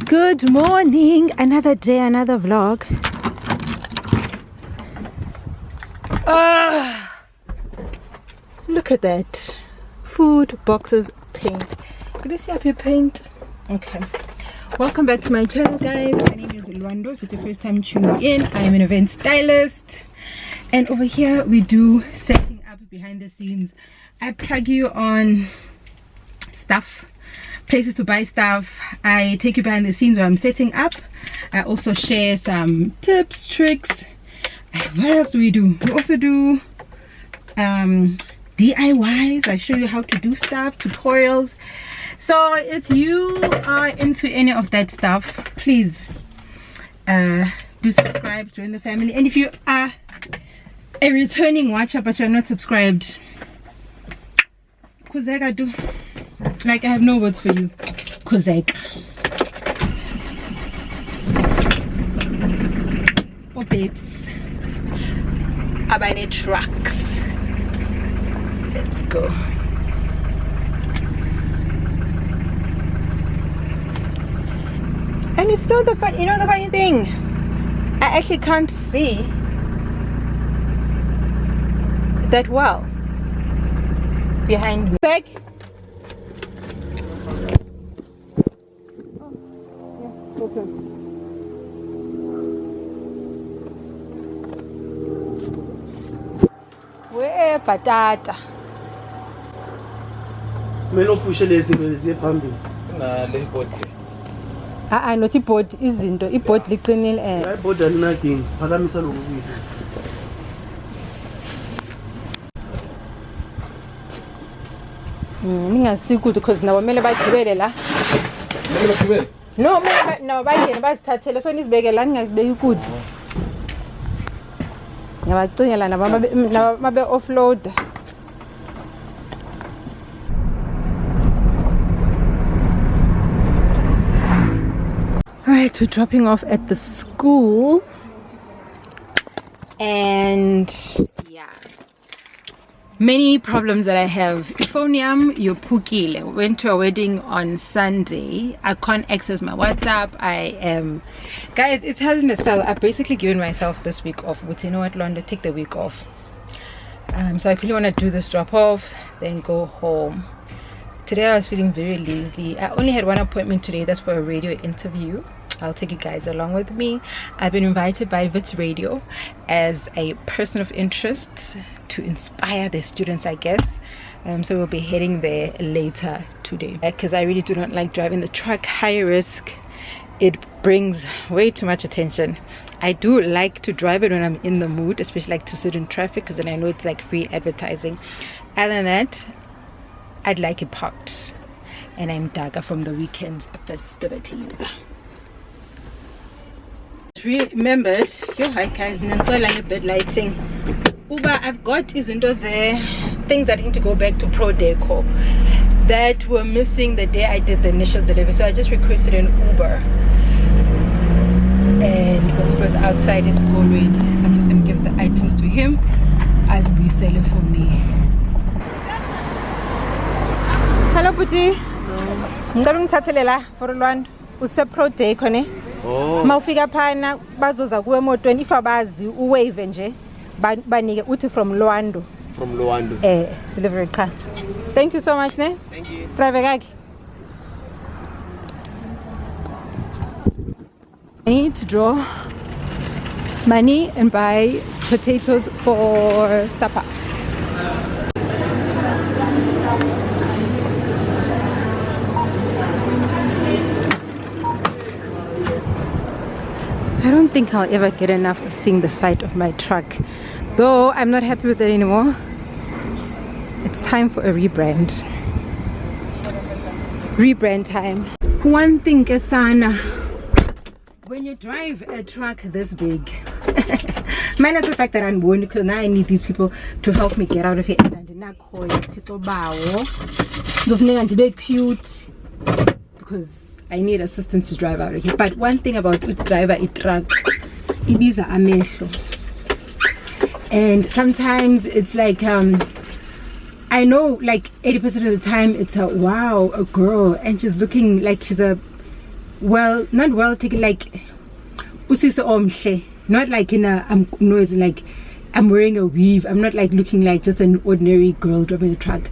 Good morning, another day, another vlog. Look at that. Food, boxes, paint. Did you see up your paint? Okay. Welcome back to my channel, guys. My name is Luando. If it's your first time tuning in, I am an event stylist. And over here we do setting up behind the scenes. I plug you on stuff, places to buy stuff. I take you behind the scenes where I'm setting up. I also share some tips, tricks. What else do? We also do DIYs. I show you how to do stuff, tutorials. So if you are into any of that stuff, please do subscribe, join the family. And if you are a returning watcher but you're not subscribed, Kozeka do. Like, I have no words for you. Kozeka. Oh babes. Abane trucks. Let's go. And it's not the fun, you know the funny thing? I actually can't see that well behind me. Back. Oh, yeah, okay. Where patata? Melo push lezi phambili. Na le board. Not iboard, izinto. Iboard liqinile Hayi board alinaking. Phakamisa lokubisa. Ningasi good because nawo mele bagibele la. Mele bagibele? No, no bangene bazithathele so nizibeke la ningazibeki good. Ngiyabacingela nababe offload. Alright, we're dropping off at the school. And yeah, many problems that I have. Phonium, Yopukile. Went to a wedding on Sunday. I can't access my WhatsApp. Guys, it's held in a cell. I've basically given myself this week off. But you know what, Londa, take the week off. So I really want to do this drop off, then go home. Today I was feeling very lazy. I only had one appointment today. That's for a radio interview. I'll take you guys along with me. I've been invited by Wits Radio as a person of interest to inspire the students, I guess. So we'll be heading there later today. Because I really do not like driving the truck. High risk. It brings way too much attention. I do like to drive it when I'm in the mood, especially like to sit in traffic, because then I know it's like free advertising. Other than that, I'd like it parked. And I'm dagger from the weekend's festivities. Remembered, hi guys, a bit lighting. Uber, I've got things that need to go back to Pro Deco that were missing the day I did the initial delivery. So I just requested an Uber. And the Uber's outside his school ready. So I'm just gonna give the items to him as we sell it for me. Hello, Puti. Hello. For Luand. Use Pro Deco ne? Oh. Mawufika phana bazoza kuwe emotweni if abazi uwave nje banike uthi from Luando. From Luando. Delivery car. Thank you so much ne? Thank you. Drive kaki. I need to draw money and buy potatoes for supper. I don't think I'll ever get enough of seeing the side of my truck, though I'm not happy with it anymore. It's time for a rebrand. Rebrand time. One thing, Kesana, when you drive a truck this big, minus the fact that I'm born, because now I need these people to help me get out of here. They're cute because I need assistance to drive out of here. But one thing about driver a truck, ibiza amehlo. And sometimes it's like I know like 80% of the time it's a wow, a girl, and she's looking like she's a not well taken, like usisa omhle, not like in a no, it's like I'm wearing a weave. I'm not like looking like just an ordinary girl driving a truck.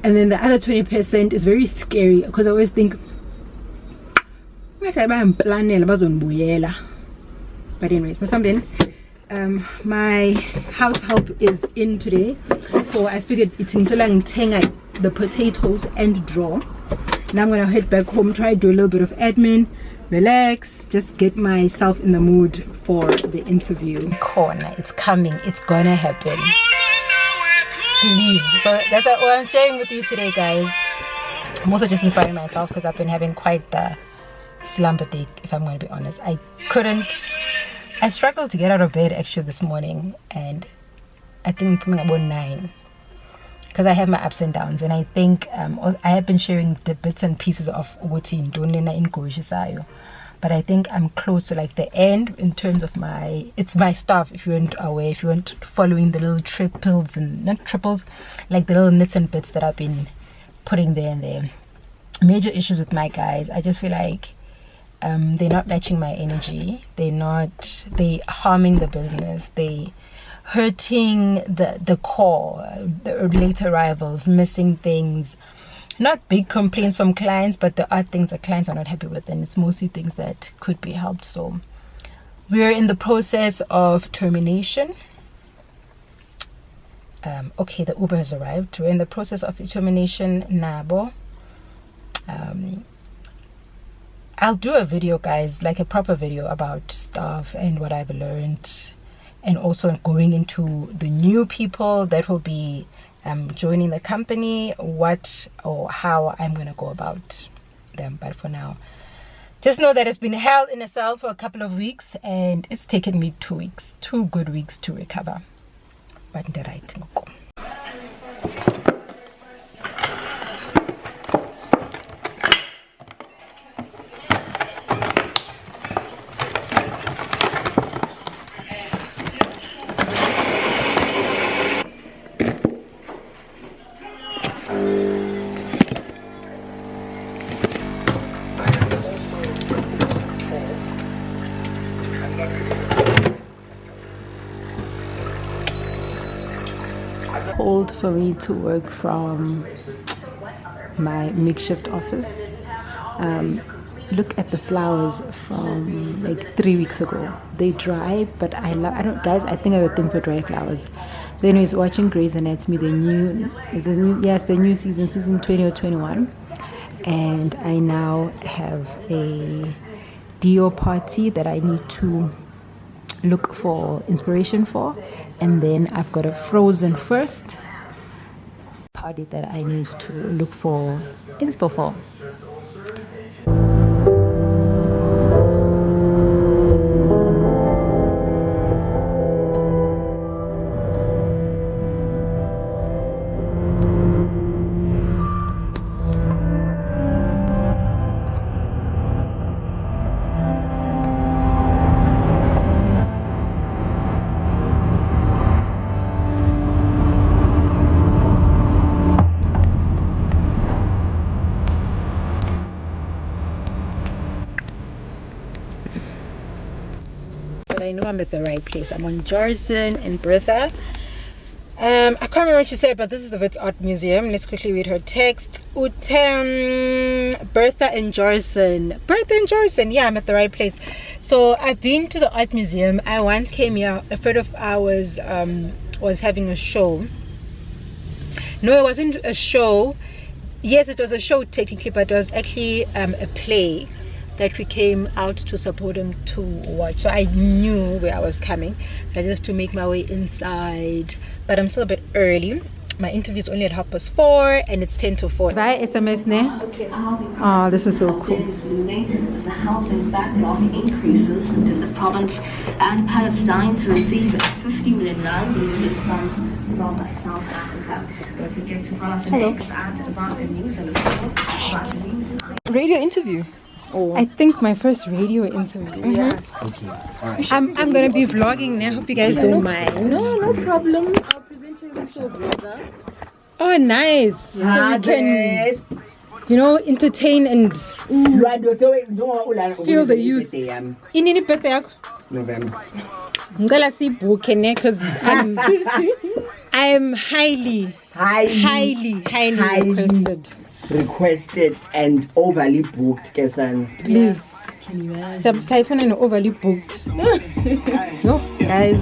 And then the other 20% is very scary because I always think, but anyways, my house help is in today, so I figured it's in the potatoes and draw. Now I'm gonna head back home, try to do a little bit of admin, relax, just get myself in the mood for the interview. Corner, it's coming, it's gonna happen. Believe. So that's what I'm sharing with you today, guys. I'm also just inspiring myself because I've been having quite the slumber day, if I'm going to be honest. I struggled to get out of bed actually this morning, and I think I'm about 9 because I have my ups and downs, and I think I have been sharing the bits and pieces of routine, but I think I'm close to like the end in terms of my stuff. If you weren't aware, if you weren't following the little triples and not triples, like the little nits and bits that I've been putting there and there. Major issues with my guys. I just feel like they're not matching my energy. They harming the business. They hurting the core, the late arrivals, missing things. Not big complaints from clients, but there are things that clients are not happy with, and it's mostly things that could be helped. So we're in the process of termination. Okay, the Uber has arrived. We're in the process of termination. Nabo. I'll do a video, guys, like a proper video about stuff and what I've learned, and also going into the new people that will be joining the company, what or how I'm gonna go about them. But for now, just know that it's been hell in a cell for a couple of weeks, and it's taken me 2 weeks, 2 good weeks to recover. But the right go. Hold for me to work from my makeshift office. Look at the flowers from like 3 weeks ago. They dry, but I think I have a thing for dry flowers. So anyways, watching Grey's Anatomy, the new season 20 or 21, and I now have a Dio party that I need to look for inspiration for, and then I've got a Frozen first party that I need to look for inspo for. I know I'm at the right place. I'm on Jarson and Bertha. I can't remember what she said, but this is the Wits Art Museum. Let's quickly read her text. Bertha and Jarson. Bertha and Jarson. Yeah, I'm at the right place. So I've been to the art museum. I once came here. A friend of ours was having a show. No, it wasn't a show. Yes, it was a show technically, but it was actually a play that we came out to support them to watch. So I knew where I was coming, so I just have to make my way inside, but I'm still a bit early. My interview is only at 4:30 and it's 10 to 4. Bye SMS ne? Oh, this is so cool. As the housing backlog increases in the province, and Palestine to receive 50 million rand in funds from South Africa. Don't forget to follow us at Advanced News and the Radio interview. Oh. I think my first radio interview. Yeah. Okay. All right. I'm gonna be vlogging now. Hope you guys don't mind. No problem. Our presenter is also a vlogger. Oh, nice. So we can entertain and feel the youth. Inini birthday yakho? November. Ngicela sibhuke ne because I'm highly requested and overly booked, Kesan. Please. Stop siphon and overly booked. No, guys.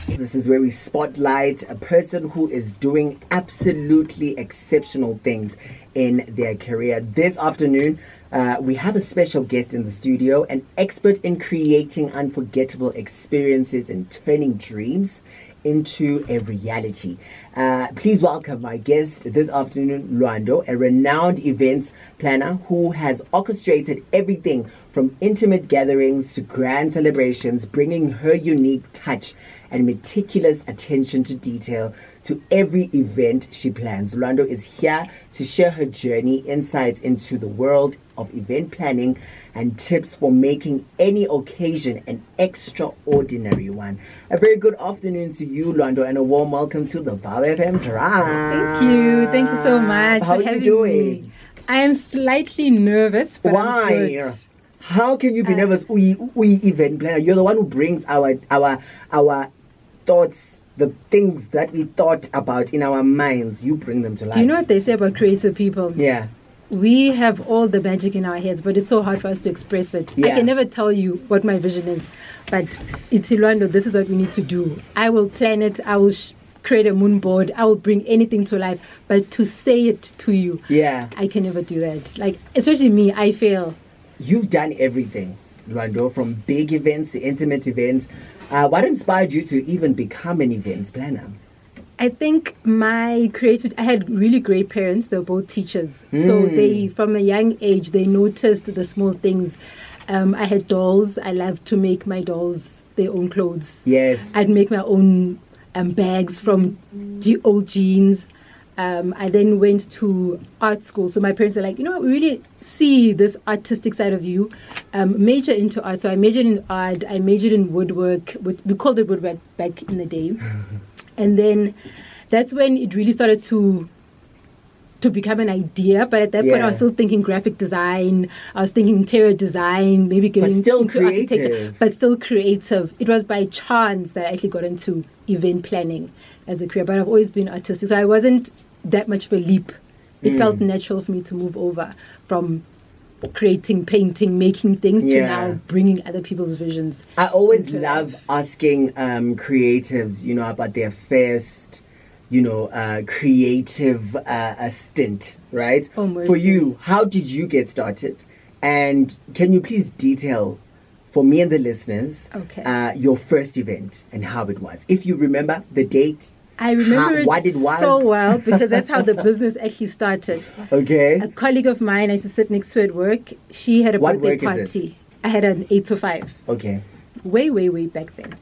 This is where we spotlight a person who is doing absolutely exceptional things in their career. This afternoon, we have a special guest in the studio, an expert in creating unforgettable experiences and turning dreams into a reality. Please welcome my guest this afternoon, Lwando, a renowned events planner who has orchestrated everything from intimate gatherings to grand celebrations, bringing her unique touch and meticulous attention to detail to every event she plans. Lwando is here to share her journey, insights into the world of event planning, and tips for making any occasion an extraordinary one. A very good afternoon to you, Lwando, and a warm welcome to the Val FM Drive. Thank you so much. How are you doing? Me. I am slightly nervous, but why? I'm good. How can you be nervous? We event planner. You're the one who brings our thoughts, the things that we thought about in our minds. You bring them to life. Do you know what they say about creative people? Yeah. We have all the magic in our heads, but it's so hard for us to express it. Yeah. I can never tell you what my vision is, but it's Lwando, this is what we need to do. I will plan it, I will create a moon board, I will bring anything to life, but to say it to you, I can never do that. Like, especially me, I fail. You've done everything, Lwando, from big events to intimate events. What inspired you to even become an events planner? I think I had really great parents. They were both teachers. So they, from a young age, they noticed the small things. I had dolls. I loved to make my dolls their own clothes. Yes. I'd make my own bags from old jeans. I then went to art school. So my parents were like, we really see this artistic side of you. Major into art. So I majored in art. I majored in woodwork. We called it woodwork back in the day. And then that's when it really started to become an idea. But at that point, I was still thinking graphic design. I was thinking interior design, maybe going into architecture. But still creative. It was by chance that I actually got into event planning as a career. But I've always been artistic. So I wasn't that much of a leap. It felt natural for me to move over from creating, painting, making things to now bringing other people's visions. I always love asking creatives, about their first, creative stint, right? For you, how did you get started? And can you please detail for me and the listeners your first event and how it was? If you remember the date. I remember it so well because that's how the business actually started. Okay. A colleague of mine, I used to sit next to at work. She had a birthday party. I had an 8 to 5. Okay. Way back then.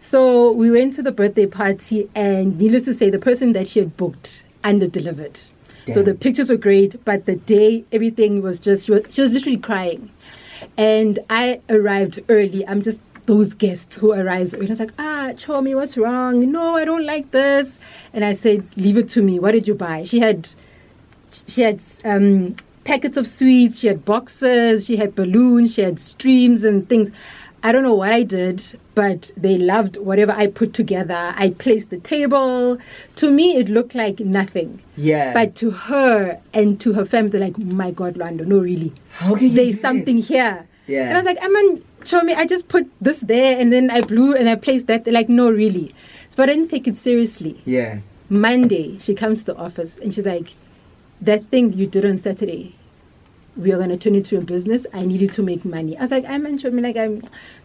So we went to the birthday party, and needless to say, the person that she had booked under-delivered. Damn. So the pictures were great, but the day, everything was just, she was literally crying. And I arrived early. I'm just those guests who arrives early. I was like, Chomi, what's wrong? No, I don't like this. And I said, leave it to me. What did you buy? She had packets of sweets. She had boxes. She had balloons. She had streams and things. I don't know what I did, but they loved whatever I put together. I placed the table. To me, it looked like nothing. Yeah. But to her and to her family, they're like, my God, Lwando, no, really. How can you There's something here. Yeah. And I was like, show me, I just put this there and then I blew and I placed that. They're like, no, really. So I didn't take it seriously. Yeah. Monday, she comes to the office and she's like, that thing you did on Saturday, we are going to turn it to a business. I need you to make money. I was like,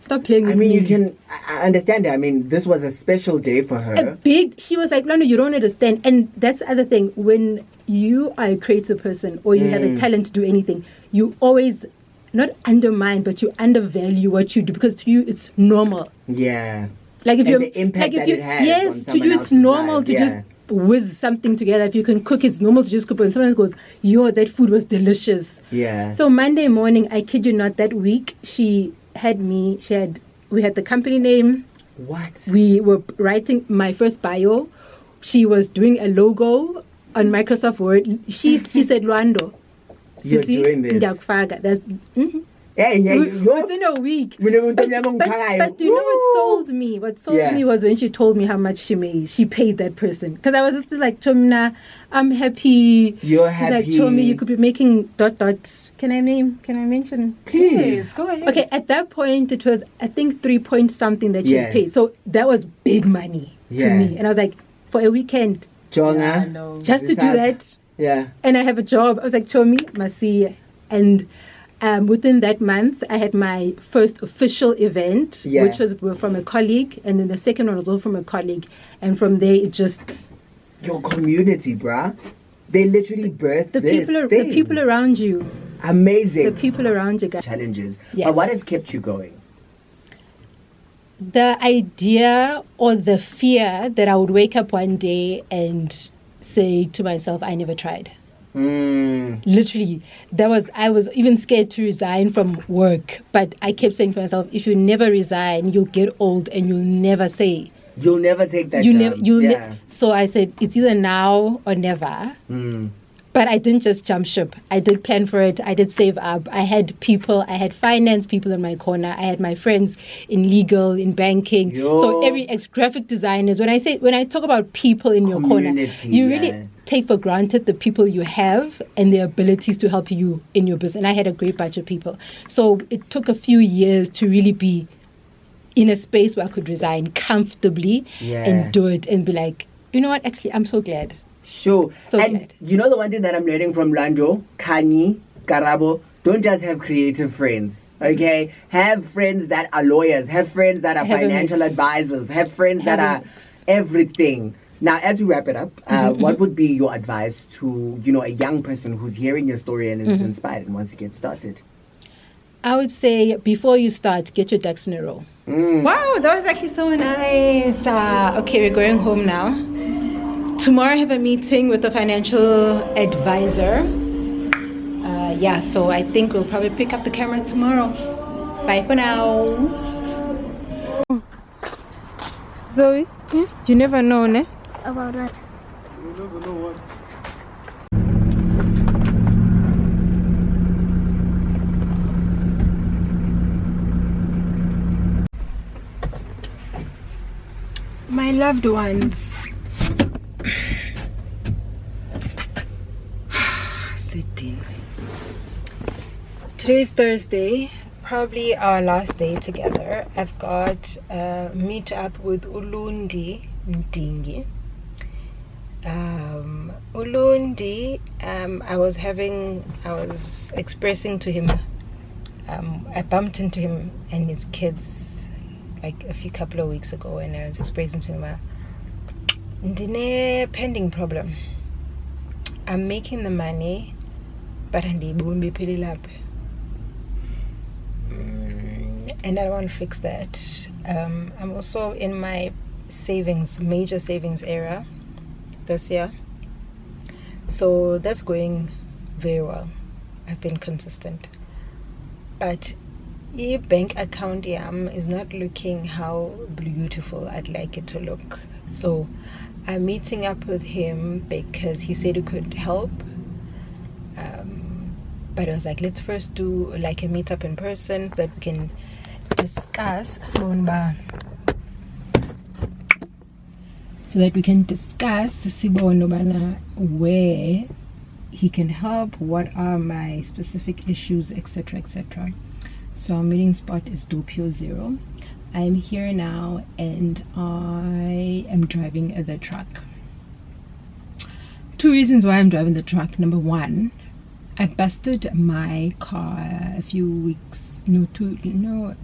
stop playing with me. I understand that. This was a special day for her. She was like, no, you don't understand. And that's the other thing. When you are a creative person or you have a talent to do anything, you always not undermine, but you undervalue what you do because to you it's normal. Yeah. Like if the impact that it has. Yes, to you it's normal to just whiz something together. If you can cook, it's normal to just cook. And someone goes, that food was delicious. Yeah. So Monday morning, I kid you not, that week we had the company name. What? We were writing my first bio. She was doing a logo. on Microsoft Word. She said, Luando, You're doing this. ndiyakufaka." That's Hey, within a week. But do you know what sold me? What sold me was when she told me how much she made. She paid that person. Because I was just like, Chomina, I'm happy. You're She's happy. like, Chomi, you could be making ... Can I mention? Please. Go ahead. Okay, at that point, it was, I think, 3 point something that she had paid. So that was big money to me. And I was like, for a weekend, Jonga. just to do that. Yeah. And I have a job. I was like, Chomi, Masi. And within that month, I had my first official event, which was from a colleague. And then the second one was also from a colleague. And from there, it just... Your community, bruh. They literally birthed the people around you. Amazing. The people around you, guys. Challenges. Yes. But what has kept you going? The idea or the fear that I would wake up one day and say to myself, I never tried. Literally, I was even scared to resign from work, but I kept saying to myself, if you never resign, you'll get old and you'll never say. You'll never take that job. So I said, it's either now or never. But I didn't just jump ship. I did plan for it. I did save up. I had finance people in my corner. I had my friends in legal, in banking. So every graphic designers, when I talk about people in your corner, you really take for granted the people you have and their abilities to help you in your business. And I had a great bunch of people. So it took a few years to really be in a space where I could resign comfortably and do it and be like, you know what, actually, I'm so glad. Sure. So and glad. You know the one thing that I'm learning from Lando, Kani, Karabo, don't just have creative friends. Okay? Have friends that are lawyers, have friends that are financial advisors, have friends that are everything. Now, as we wrap it up, what would be your advice to, a young person who's hearing your story and is inspired and wants to get started? I would say before you start, get your ducks in a row. Wow, that was actually so nice. Okay, we're going home now. Tomorrow I have a meeting with a financial advisor. So I think we'll probably pick up the camera tomorrow. Bye for now. Zoe, you never know, ne? About what? You never know what. My loved ones. Sitting. Today's Thursday, probably our last day together. I've got a meet up with Ulundi Ndingi. Ulundi, I was expressing to him, I bumped into him and his kids like a couple of weeks ago, and I was expressing to him ndine pending problem. I'm making the money, but and I don't want to fix that. I'm also in my major savings era this year, so that's going very well. I've been consistent, but your bank account is not looking how beautiful I'd like it to look. So I'm meeting up with him because he said he could help, but I was like, let's first do like a meetup in person so that we can discuss where he can help, what are my specific issues, etc. etc. So our meeting spot is Doppio 0. I'm here now and I am driving the truck. 2 reasons why I'm driving the truck. Number one, I busted my car a few weeks, 2nd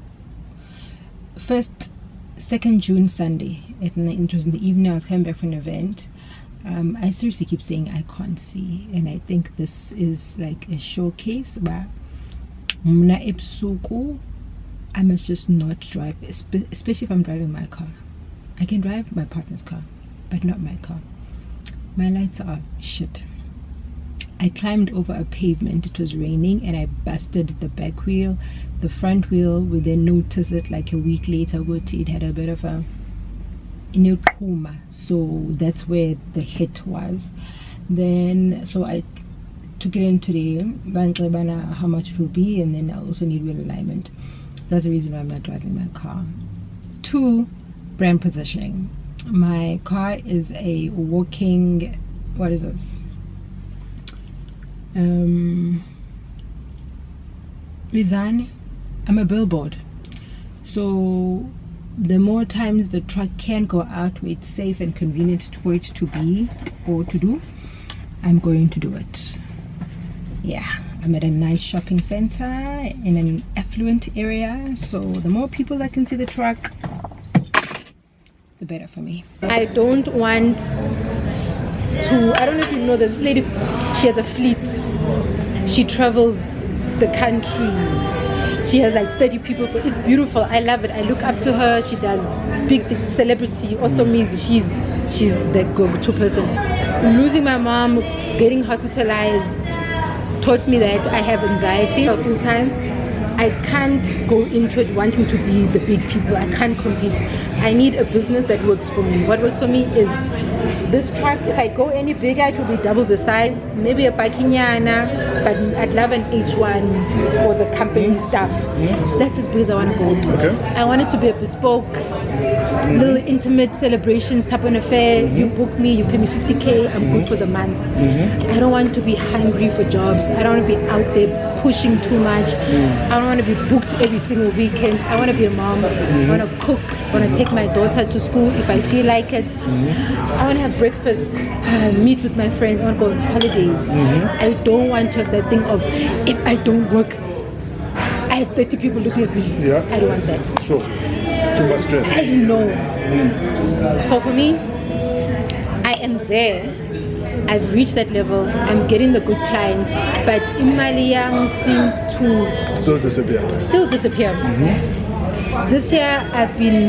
June Sunday. It was in the evening. I was coming back from an event. I seriously keep saying I can't see, and I think this is like a showcase where Mna ebusuku, I must just not drive, especially if I'm driving my car. I can drive my partner's car, but not my car. My lights are shit. I climbed over a pavement. It was raining and I busted the back wheel. The front wheel, we then noticed it like a week later. It had a bit of a trauma, so that's where the hit was. Then so I took it in today, how much it will be, and then I'll also need wheel alignment. That's the reason why I'm not driving my car. 2, brand positioning. My car is a walking, what is this? Resign. I'm a billboard. So the more times the truck can go out where it's safe and convenient for it to be or to do, I'm going to do it. Yeah, I'm at a nice shopping center in an affluent area, so the more people that can see the truck, the better for me. I don't want to, I don't know if you know, this lady, she has a fleet. She travels the country. She has like 30 people. It's beautiful. I love it. I look up to her. She does big things. Celebrity also means she's the go-to person. Losing my mom, getting hospitalized, taught me that I have anxiety full time. I can't go into it wanting to be the big people. I can't compete. I need a business that works for me. What works for me is this truck. If I go any bigger, it will be double the size, maybe a Pakinyana, but I'd love an H1 for the company stuff. That's as big as I want to go. Okay. I want it to be a bespoke, little intimate celebrations type of affair. You book me, you pay me 50K, I'm good for the month. I don't want to be hungry for jobs. I don't want to be out there pushing too much. I don't want to be booked every single weekend. I want to be a mom. I want to cook. I want to take my daughter to school if I feel like it. I want to have breakfasts. I want to meet with my friends. I want to go on holidays. I don't want to have that thing of, if I don't work, I have 30 people looking at me. Yeah. I don't want that. Sure. It's too much stress. I know. So for me, I am there. I've reached that level. I'm getting the good clients, but Imaliam seems to Still disappear. This year I've been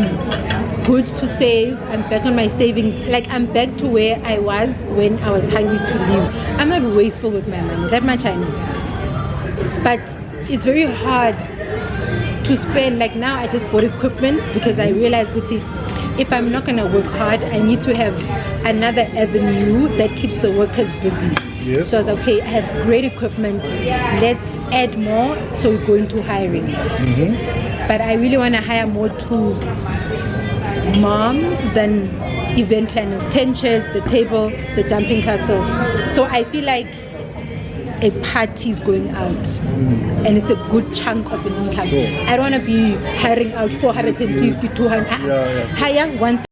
good to save. I'm back on my savings. Like, I'm back to where I was when I was hungry to live. I'm not wasteful with my money, that much I know. But it's very hard to spend. Like, now I just bought equipment because I realized, if I'm not gonna work hard, I need to have another avenue that keeps the workers busy. Yes. So I was okay, I have great equipment, let's add more, so we go into hiring. But I really want to hire more to moms than event planners. 10 chairs, the table, the jumping castle. So I feel like a party is going out, and it's a good chunk of an income. I don't want to be hiring out 450, 200. Hire 1